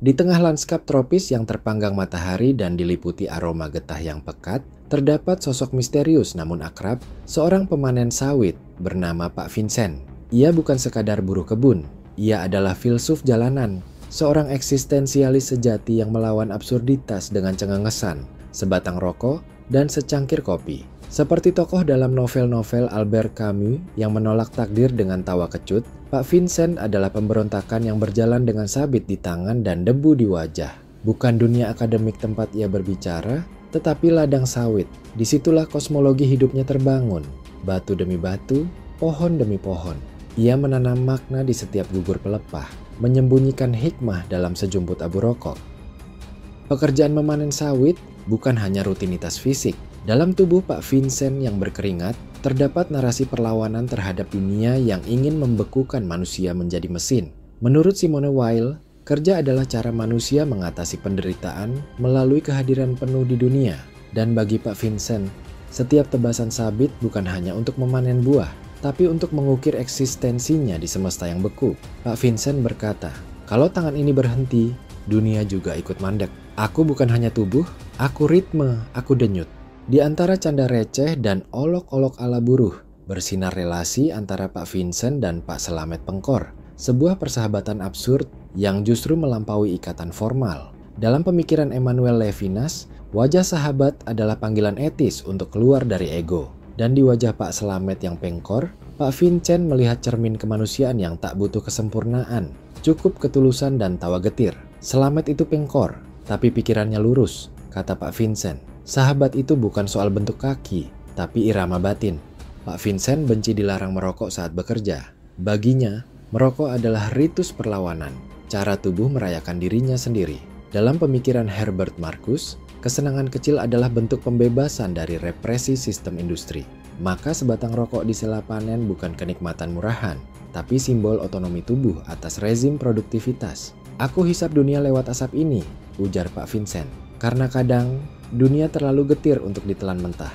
Di tengah lanskap tropis yang terpanggang matahari dan diliputi aroma getah yang pekat, terdapat sosok misterius namun akrab, seorang pemanen sawit bernama Pak Vincent. Ia bukan sekadar buruh kebun, ia adalah filsuf jalanan, seorang eksistensialis sejati yang melawan absurditas dengan cengengesan, sebatang rokok, dan secangkir kopi. Seperti tokoh dalam novel-novel Albert Camus yang menolak takdir dengan tawa kecut, Pak Vincent adalah pemberontakan yang berjalan dengan sabit di tangan dan debu di wajah. Bukan dunia akademik tempat ia berbicara, tetapi ladang sawit. Disitulah kosmologi hidupnya terbangun, batu demi batu, pohon demi pohon. Ia menanam makna di setiap gugur pelepah, menyembunyikan hikmah dalam sejumput abu rokok. Pekerjaan memanen sawit bukan hanya rutinitas fisik. Dalam tubuh Pak Vincent yang berkeringat, terdapat narasi perlawanan terhadap dunia yang ingin membekukan manusia menjadi mesin. Menurut Simone Weil, kerja adalah cara manusia mengatasi penderitaan melalui kehadiran penuh di dunia. Dan bagi Pak Vincent, setiap tebasan sabit bukan hanya untuk memanen buah, tapi untuk mengukir eksistensinya di semesta yang beku. Pak Vincent berkata, "Kalau tangan ini berhenti, dunia juga ikut mandek. Aku bukan hanya tubuh, aku ritme, aku denyut." Di antara canda receh dan olok-olok ala buruh, bersinar relasi antara Pak Vincent dan Pak Selamet Pengkor, sebuah persahabatan absurd yang justru melampaui ikatan formal. Dalam pemikiran Emmanuel Levinas, wajah sahabat adalah panggilan etis untuk keluar dari ego. Dan di wajah Pak Selamet yang pengkor, Pak Vincent melihat cermin kemanusiaan yang tak butuh kesempurnaan, cukup ketulusan dan tawa getir. Selamet itu pengkor, tapi pikirannya lurus, kata Pak Vincent. Sahabat itu bukan soal bentuk kaki, tapi irama batin. Pak Vincent benci dilarang merokok saat bekerja. Baginya, merokok adalah ritus perlawanan, cara tubuh merayakan dirinya sendiri. Dalam pemikiran Herbert Marcuse, kesenangan kecil adalah bentuk pembebasan dari represi sistem industri. Maka sebatang rokok di sela panen bukan kenikmatan murahan, tapi simbol otonomi tubuh atas rezim produktivitas. "Aku hisap dunia lewat asap ini," ujar Pak Vincent. "Karena kadang dunia terlalu getir untuk ditelan mentah."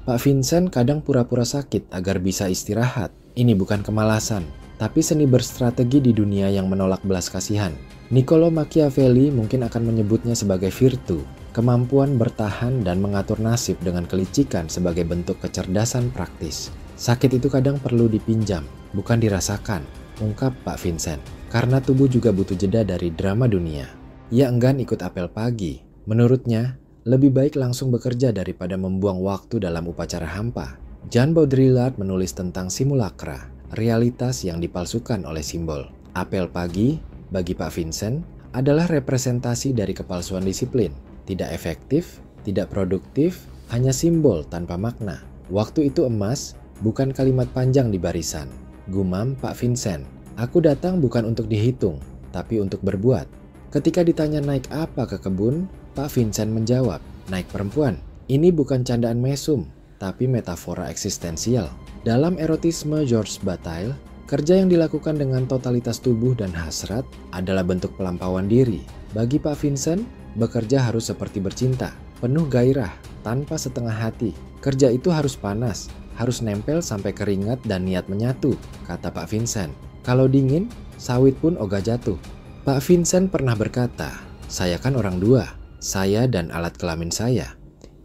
Pak Vincent kadang pura-pura sakit agar bisa istirahat. Ini bukan kemalasan, tapi seni berstrategi di dunia yang menolak belas kasihan. Niccolo Machiavelli mungkin akan menyebutnya sebagai virtu, kemampuan bertahan dan mengatur nasib dengan kelicikan sebagai bentuk kecerdasan praktis. Sakit itu kadang perlu dipinjam, bukan dirasakan, ungkap Pak Vincent. Karena tubuh juga butuh jeda dari drama dunia. Ia enggan ikut apel pagi. Menurutnya, lebih baik langsung bekerja daripada membuang waktu dalam upacara hampa. Jean Baudrillard menulis tentang simulakra, realitas yang dipalsukan oleh simbol. Apel pagi, bagi Pak Vincent, adalah representasi dari kepalsuan disiplin. Tidak efektif, tidak produktif, hanya simbol tanpa makna. "Waktu itu emas, bukan kalimat panjang di barisan," gumam Pak Vincent. "Aku datang bukan untuk dihitung, tapi untuk berbuat." Ketika ditanya naik apa ke kebun, Pak Vincent menjawab, "Naik perempuan." Ini bukan candaan mesum, tapi metafora eksistensial. Dalam erotisme Georges Bataille, kerja yang dilakukan dengan totalitas tubuh dan hasrat adalah bentuk pelampauan diri. Bagi Pak Vincent, bekerja harus seperti bercinta, penuh gairah, tanpa setengah hati. Kerja itu harus panas, harus nempel sampai keringat dan niat menyatu, kata Pak Vincent. Kalau dingin, sawit pun ogah jatuh. Pak Vincent pernah berkata, "Saya kan orang dua, saya dan alat kelamin saya."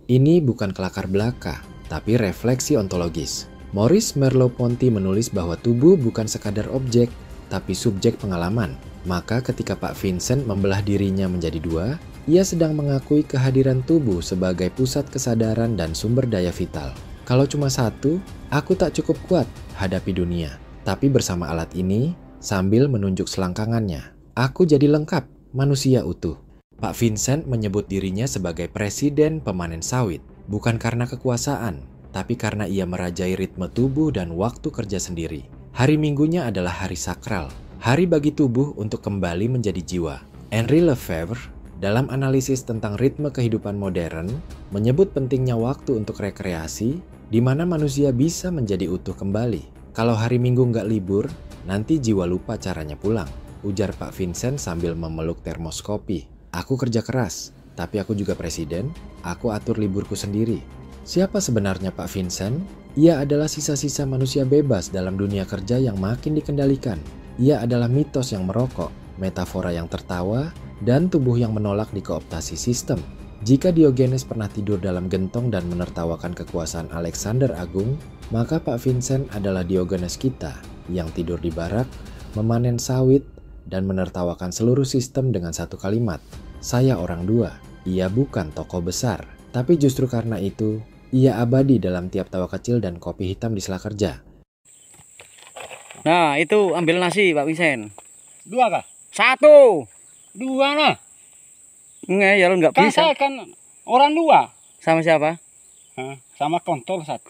Ini bukan kelakar belaka, tapi refleksi ontologis. Maurice Merleau-Ponty menulis bahwa tubuh bukan sekadar objek, tapi subjek pengalaman. Maka ketika Pak Vincent membelah dirinya menjadi dua, ia sedang mengakui kehadiran tubuh sebagai pusat kesadaran dan sumber daya vital. Kalau cuma satu, aku tak cukup kuat hadapi dunia. Tapi bersama alat ini, sambil menunjuk selangkangannya, aku jadi lengkap, manusia utuh. Pak Vincent menyebut dirinya sebagai presiden pemanen sawit, bukan karena kekuasaan, tapi karena ia merajai ritme tubuh dan waktu kerja sendiri. Hari Minggunya adalah hari sakral, hari bagi tubuh untuk kembali menjadi jiwa. Henri Lefebvre, dalam analisis tentang ritme kehidupan modern, menyebut pentingnya waktu untuk rekreasi, di mana manusia bisa menjadi utuh kembali. Kalau hari Minggu nggak libur, nanti jiwa lupa caranya pulang, ujar Pak Vincent sambil memeluk termos kopi. "Aku kerja keras, tapi aku juga presiden, aku atur liburku sendiri." Siapa sebenarnya Pak Vincent? Ia adalah sisa-sisa manusia bebas dalam dunia kerja yang makin dikendalikan. Ia adalah mitos yang merokok, metafora yang tertawa, dan tubuh yang menolak dikooptasi sistem. Jika Diogenes pernah tidur dalam gentong dan menertawakan kekuasaan Alexander Agung, maka Pak Vincent adalah Diogenes kita yang tidur di barak, memanen sawit, dan menertawakan seluruh sistem dengan satu kalimat, "Saya orang dua." Ia bukan tokoh besar, tapi justru karena itu, ia abadi dalam tiap tawa kecil dan kopi hitam di sela kerja. Nah, itu ambil nasi, Pak Vincent. 2 kah? 1. 2 nah. Nggak, ya lo nggak Kan bisa. saya kan orang 2. Sama siapa? Hah, sama kontol 1.